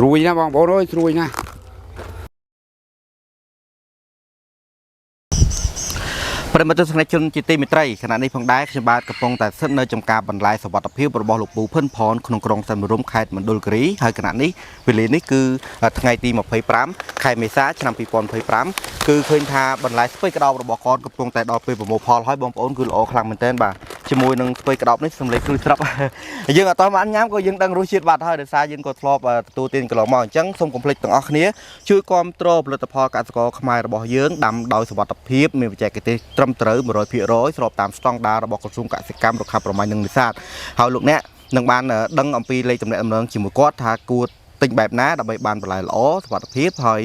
Trùi nha bọn bố ơi, trùi nha. ប្រិមត្តទស្សនិកជនជាទីមេត្រីខណៈនេះផងដែរខ្ញុំបាទកំពុងតែស្ថិតនៅចំការបន្លាយសវត្ថិភាពរបស់លោកពូផិនផនក្នុងក្រុងសែនមរំខេត្តមណ្ឌលគិរីហើយខណៈនេះវេលានេះគឺថ្ងៃទី25ខែមេសាឆ្នាំ2025គឺឃើញថាបន្លាយស្ពៃក្តោបរបស់គាត់កំពុងតែដល់ពេលប្រមូលផលហើយបងប្អូនគឺល្អខ្លាំងមែនទែនបាទជាមួយនឹងស្ពៃក្តោបនេះសំឡេងគឺស្រាប់យើងអត់តបានញ៉ាំក៏យើងដឹងរសជាតិបាត់ហើយដោយសារយើងក៏ធ្លាប់ទទួលទានកន្លងមកអញ្ចឹងសូមកុំភ្លេចទាំងអស់គ្នាជួយគាំទ្រផលិតផលកសិករខ្មែររបស់យើងដាំដោយសុវត្ថិភាពមានបច្ចេកទេសត្រឹមត្រូវ 100% ស្របតាមស្តង់ដាររបស់ក្រសួងកសិកម្មរុក្ខាប្រមាញ់និងនេសាទហើយលោកអ្នកនឹងបានដឹងអំពីលេខទំនាក់ទំនងជាមួយគាត់ថាគួរទិញបែបណាដើម្បីបានបន្លែល្អសុវត្ថិភាពហើយ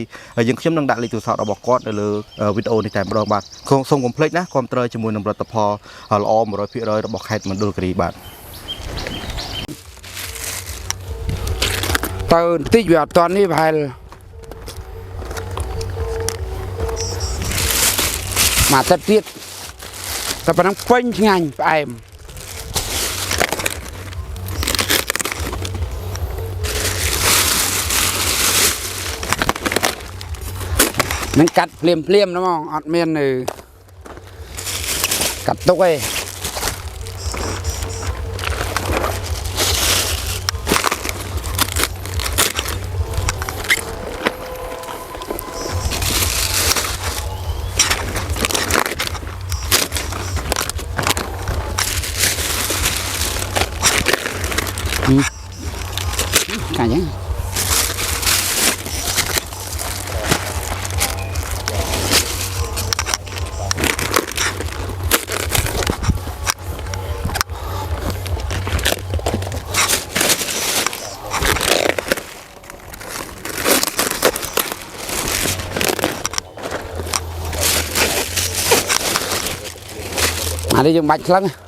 យើងខ្ញុំនឹងដាក់លេខទូរស័ព្ទរបស់គាត់នៅលើវីដេអូនេះតែម្ដងបាទសូមកុំភ្លេចណាគាំទ្រជាមួយនឹងផលិតផលល្អ 100% របស់ខេត្តមណ្ឌលគិរីបាទ Tao tích vào toàn đi phải mà tất tiết ta phải đang quanh ngành phải em mình cắt liềm đúng không ọt miên này cắt tốc ấy cả nhé mà đi dùng bạch lắm